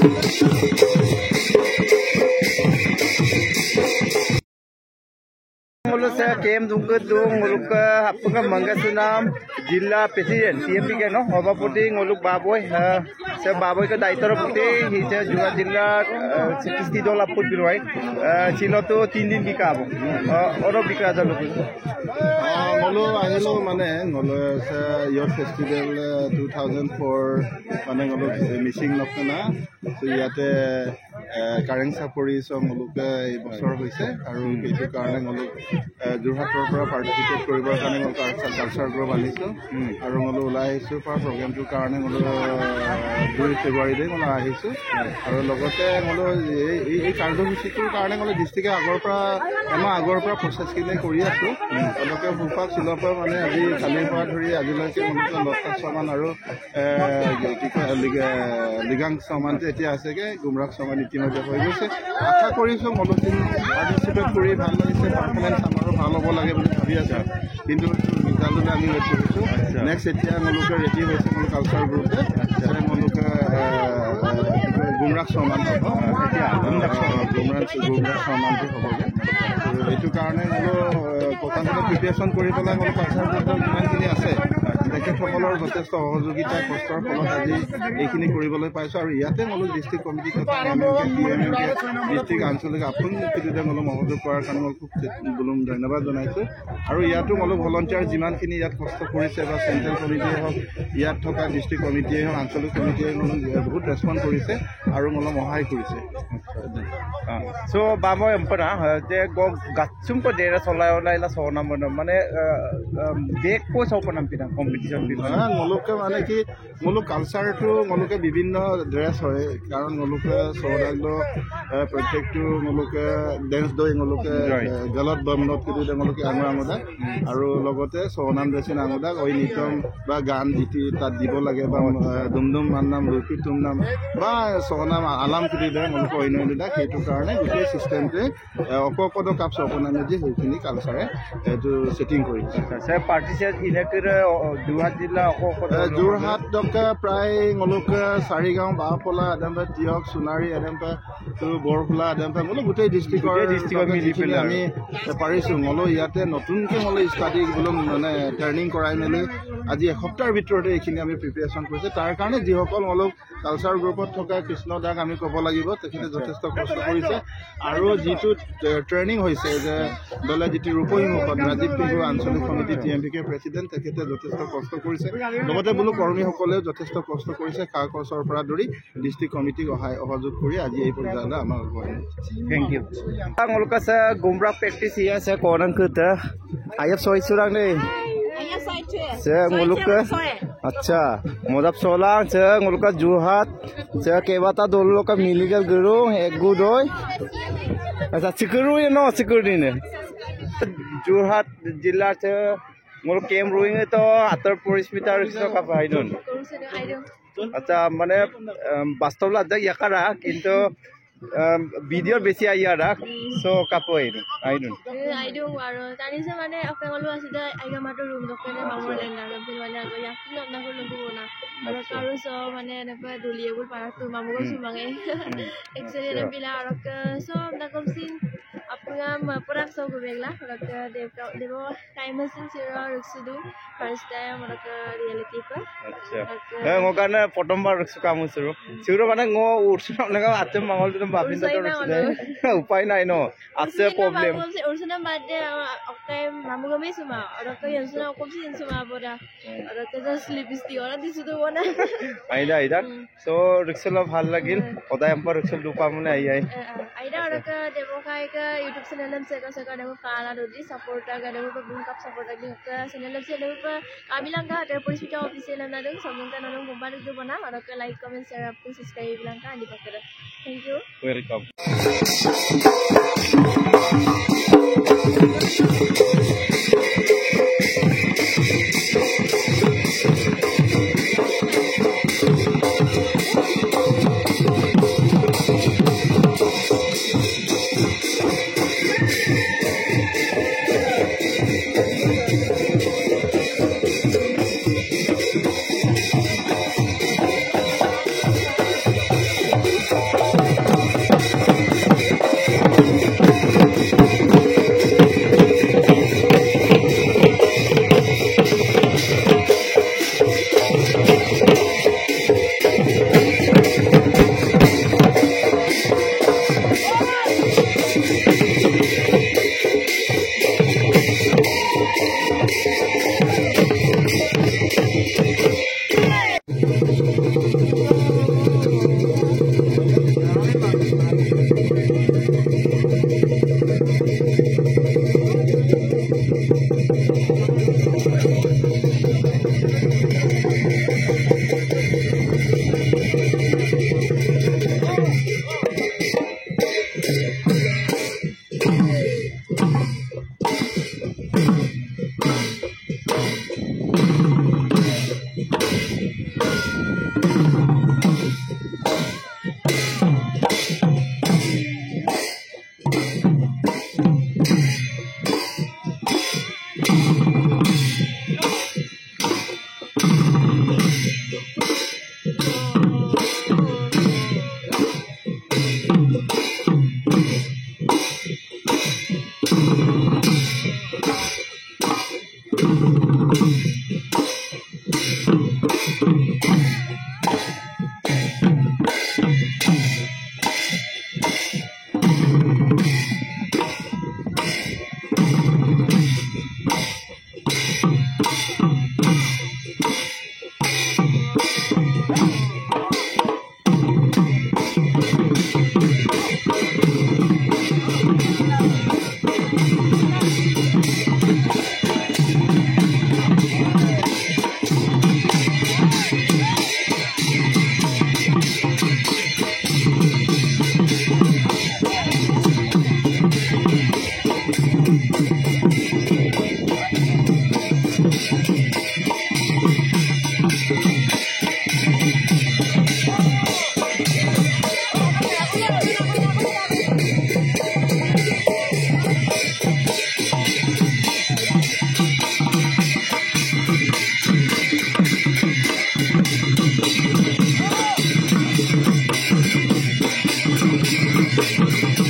Mulus KM Dungkut Dung Muluk Apanga Mangasunam Jilla President TMP ke no Obapoti Muluk Baboy se Baboy ke Daitar Putih hija juga Jilla $60 put biroy Chilo to 3 din bika abo oro bika jalo ngolo ahelo mane ngolo your festival 2004 mane ngolo missing nokna so yate current sapori so ngoloke ei bosor hoise aru eitu karone ngolo Jorhator পৰা পাৰ্টিসিপেট কৰিবৰ কাৰণে মই culture group আনিছো আৰু মই ওলাই আহিছো প্ৰগ্ৰামটোৰ কাৰণে মই 2 ফেব্ৰুৱাৰীতে মই আহিছো আৰু লগতে মই এই কাৰ্যসূচীটোৰ কাৰণে মই ডিস্ট্ৰিক্টে আগৰ পৰা প্ৰচেছ কিনে কৰি আছো তেওঁলোকে ফুলপাক চিলপা মানে আজি কালিৰ পৰা ধৰি আজিলৈকে মই 10টা সমান আৰু লিগাং সমান এতিয়া আছেগে গুমৰাক সমান ইতিমধ্যে হৈ গৈছে আশা কৰিছো মলচিন পাৰ্টিসিপেট কৰি ভাল লাগিছে পাৰফৰমেন্স আমাৰো ভাল হ'ব লাগে বুলি ভাবি আছে কিন্তু ৰিজাল্টটো আমি ৱেট কৰিছো নেক্সট এতিয়া মলুকে ৰেডি হৈছে মোৰ কালচাৰ গ্ৰুপে মলুকে গুমৰাক সমান হ'ব এতিয়া গুমৰাক সমানটো হ'বগে এইটো কাৰণে মলো প্ৰথমতে প্ৰিপেৰেশ্যন কৰি পেলাই মোৰ কালচাৰ গ্ৰুপৰ যিমানখিনি আছে তেখেতসকলৰ যথেষ্ট সহযোগিতা কষ্টৰ ফলত আজি এইখিনি কৰিবলৈ পাইছোঁ আৰু ইয়াতে মলো ডিষ্ট্ৰিক্ট কমিটি তথা ডিষ্ট্ৰিক্ট আঞ্চলিক আপোনতে মলো সহযোগ কৰাৰ কাৰণে মই খুব ধন্যবাদ জনাইছোঁ আৰু ইয়াতো মলো ভলণ্টিয়াৰ যিমানখিনি ইয়াত কষ্ট কৰিছে বা চেণ্ট্ৰেল কমিটিয়ে হওক ইয়াত থকা ডিষ্ট্ৰিক্ট কমিটিয়ে হওক আঞ্চলিক কমিটিয়ে বহুত ৰেছপণ্ড কৰিছে আৰু মলো সহায় কৰিছে so baboy empana je go gatsum ko dera solai la sona mane dek ko sopanam pina competition bibina moluke mane ki moluk culture to moluke bibinno dress hoy karon moluke sodaglo protect to moluke dance doi moluke galot bomnot kidu de moluke amoda aru logote sonam desin amoda oi nitom ba gan diti ta dibo lage ba dumdum mannam rupi tumnam ba sonam alam kidu de moluke oi no da hetu karone গোটেই সিস্টেমতে অকপদ cups অপনানে যে সেইখিনি কালচাৰে এটো setting কৰিছে sir পাৰ্টিসিপেট ইনেকৰ Jorhat জিলা অকপদ যোৰহাট ডকা প্ৰায় মলক চাৰিগাঁও বাপলা আদম্বা তিয়ক সোনাৰী আদম্বা তো বৰফলা আদম্বা মল গোটেই ডিস্ট্ৰিক্টৰ মিলি পেলাই আমি পাৰিছো মল ইয়াতে নতুনকে মল ষ্টাডি গুলম মানে ট্ৰেইনিং কৰাই মেলি আজি এসপ্তাহৰ ভিতৰতে এইখিনি আমি প্ৰিপেৰেশ্যন কৰিছে তাৰ কাৰণে যিসকল মলক কালচাৰ গ্ৰুপত থকা কৃষ্ণ দাগ আমি ক'ব লাগিব তেখেতে যথেষ্ট কষ্ট কৰিছে আৰু যিটো ট্ৰেইনিং হৈছে যে দলে যিটো ৰূপহী মুখত ৰাজীৱ পিংগু আঞ্চলিক সমিতি টিএমপিকে প্ৰেচিডেণ্ট তেখেতে যথেষ্ট কষ্ট কৰিছে লগতে বোলো কৰ্মীসকলেও যথেষ্ট কষ্ট কৰিছে খা খৰচৰ পৰা ধৰি ডিষ্ট্ৰিক্ট কমিটিক সহযোগ কৰি আজি এই পৰ্যায়লৈ আমাৰ thank you ngolkas gumra practice ya se konan kuta ayap soi surang ni se ngoluk अच्छा मोदप सोलांग से ngolka Jorhat se kebata dolo ka miligal guru ek gudoy asa sikuru no sikuri ne Jorhat jilla se ngol kem ruing to atar porismitar so ka paidon acha mane bastov la ja yakara kintu video বেছি আইয়ারা so কাপই আইডন আরো তানিছে মানে অকল আছে আইগা মাটো room দকনে মামলে না রবিন মানে আগো yaki না কো লগো না আর কারো সো মানে এনেকা দলিয়েবুল পারাতো মামগো সুমাঙে এক্সেলে নেপিলা আর সো নাকম সিন apungam purak so gubegla raka devo time sin sira ruksudu first time raka reality pa acha ngokana prothombar ruksu kamu suru mane ngo ursuna laga atte mangol dum babin to ruksu upai nai no asse problem ursuna bade okai mamugami suma raka yensuna okomsi suma boda raka just lipstick ora disudu bona aida so ruksulo bhal lagil odai ampar ruksul dupa mane aida raka devo kai ka YouTube channel से का सका देखो काला दोदी support का देखो पर बुन cup support का देखो channel से देखो पर काबिलंगा हटर परिस्थिति ऑफिशियल ना देखो समंता ननो मोबाइल जो बना और का लाइक कमेंट शेयर आपको सब्सक्राइब बिलंगा आदि पकड़ thank you welcome Thank you.